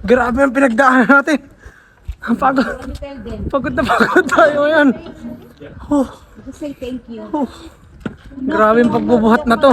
Grabe ang pinagdaanan natin. Ang pagod. Pagod na pagod tayo ngayon. Oh, Just say thank you. oh. Grabe ang pagbubuhat na to.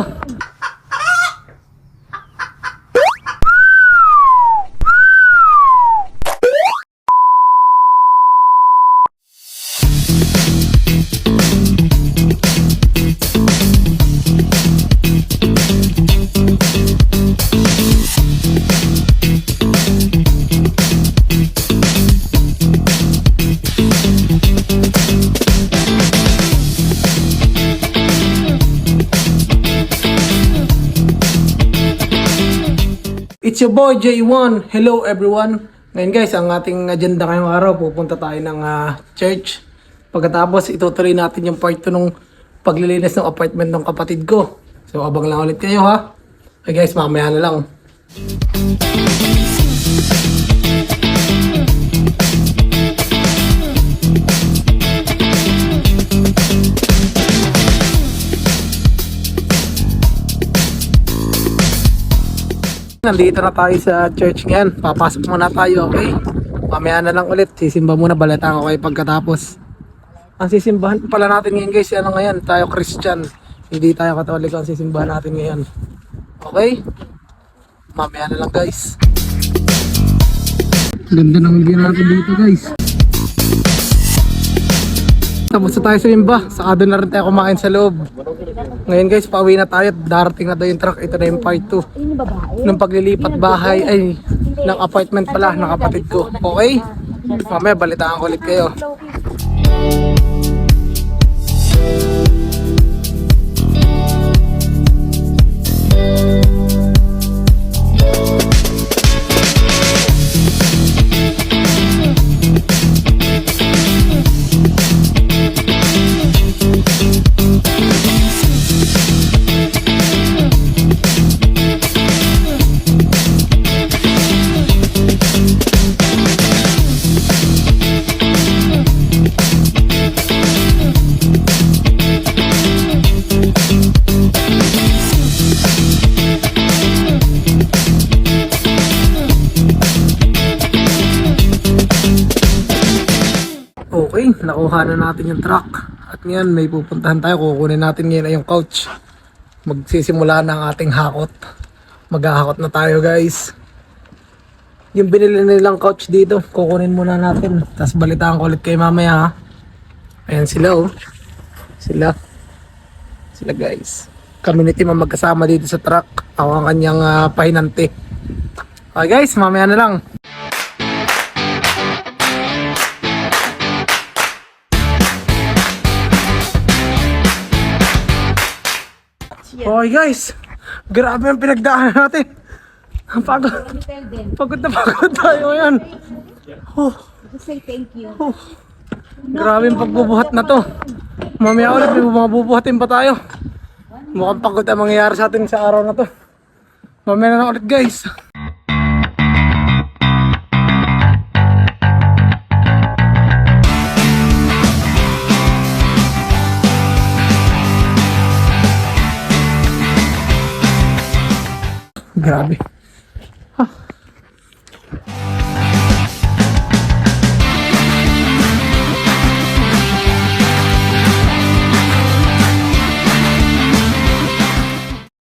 It's your boy J1. Hello everyone. Ngayon guys, ang ating agenda ngayong araw, pupunta tayo ng church. Pagkatapos itutuloy natin yung part 2 nung paglilinis ng apartment ng kapatid ko. So abang lang ulit kayo ha. Okay guys, mamaya na lang. Nandito na tayo sa church ngayon. Papasok muna tayo, okay? Mamaya na lang ulit. Sisimba muna. Balatan ko kayo pagkatapos. Ang sisimbahan pala natin ngayon guys, ano ngayon? Tayo Christian. Hindi tayo Katoliko ang sisimbahan natin ngayon. Okay? Mamaya na lang guys. Ganda ng view natin dito guys. Tapos na tayo sa imba. Saka doon na rin tayo kumain sa loob. Ngayon guys, pauwi na tayo. Darating na daw yung truck. Ito na yung part 2 ng paglilipat bahay ay ng apartment pala ng kapatid ko. Okay? Mamaya balitaan ko ulit kayo. Okay, nakuha na natin yung truck. At ngayon may pupuntahan tayo. Kukunin natin ngayon ay yung couch. Magsisimula na ang ating hakot. Maghahakot na tayo guys. Yung binili nilang couch dito, kukunin muna natin. Tapos balitaan ko ulit kay mamaya ha. Ayan sila oh. Sila guys. Kami ni Tim ang magkasama dito sa truck. Ako ang kanyang pahinante. Okay guys, mamaya na lang. Okay guys, grabe ang pinagdaanan natin. Ang pagod. Pagod na pagod tayo ngayon. Oh, Just say thank you. oh. Grabe ang pagbubuhat na to. Mamaya ulit may mga bubuhatin pa tayo. Mukhang pagod ang mangyayari sa atin sa araw na to. Mamaya na lang ulit guys. Grabe.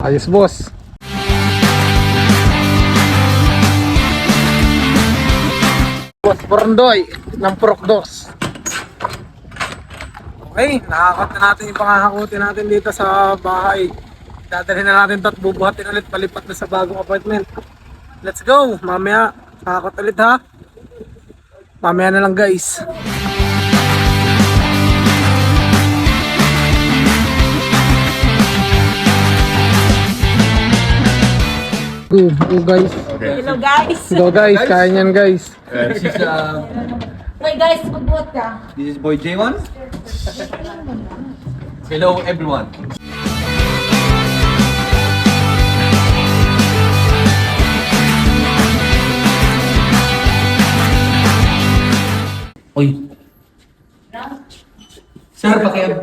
Ayos boss. Boss Porondoy ng Purokdos. Okay, nakakot na natin yung pangahakutin natin dito sa bahay. Dadalhin na natin ito at bubuhatin ulit palipat na sa bagong apartment. Let's go! Mamaya, nakakot ulit ha. Mamaya na lang guys. Go guys. Hello guys. Go guys, kaya niyan guys. This is Hey guys, magbuhat ka. this is Boy J1. Hello everyone. Uy. Sir, pakiano.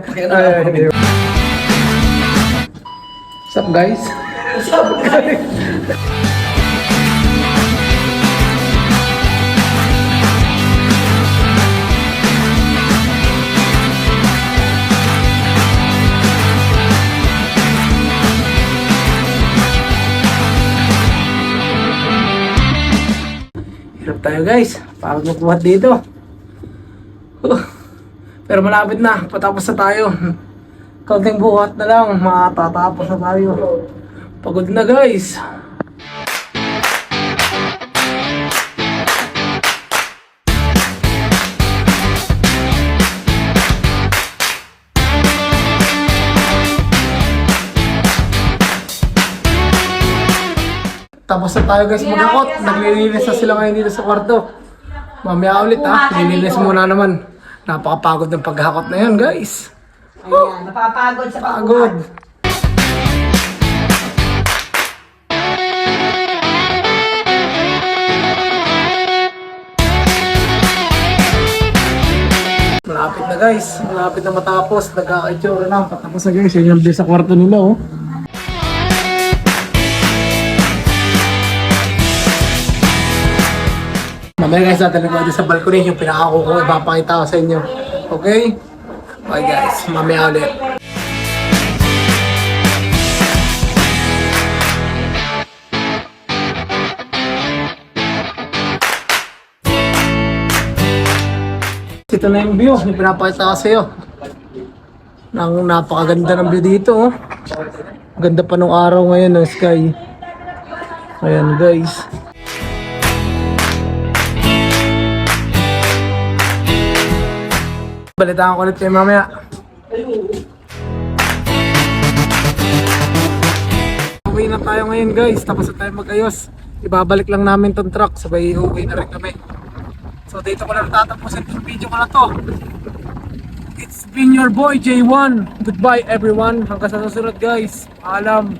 What's up guys? Hirap tayo guys, para magbuhat dito. Pero malapit na, patapos na tayo. Kaunting buhat na lang, matatapos na tayo. Pagod na guys. Tapos na tayo guys maghakot. Naglilinis na sila ngayon dito sa kwarto. Mamaya ulit lilinis muna naman. Napakapagod ng paghakot na yan guys. Ayan, napapagod sa Pagod. Malapit na guys. Malapit na matapos. Nagkakaitsura na. Patapos na guys. Yan yung sa kwarto nila oh. Mamaya guys, natin ko sa balcony yung pinakako ko, ipapakita ko sa inyo. Okay? Okay guys, mamaya ulit. Ito na yung view, yung pinapakita ko sa iyo. Napakaganda ng view dito oh. Ganda pa nung araw ngayon ng sky. Ayan guys. Balitaan ko ulit kayo mamaya. Uwi na tayo ngayon guys, tapos na tayo mag-ayos. Ibabalik lang namin tong truck, sabay uwi na rin kami. So dito ko na tatapusin yung video ko na to. It's been your boy J1. Goodbye everyone, hanggang sa susunod guys. Paalam.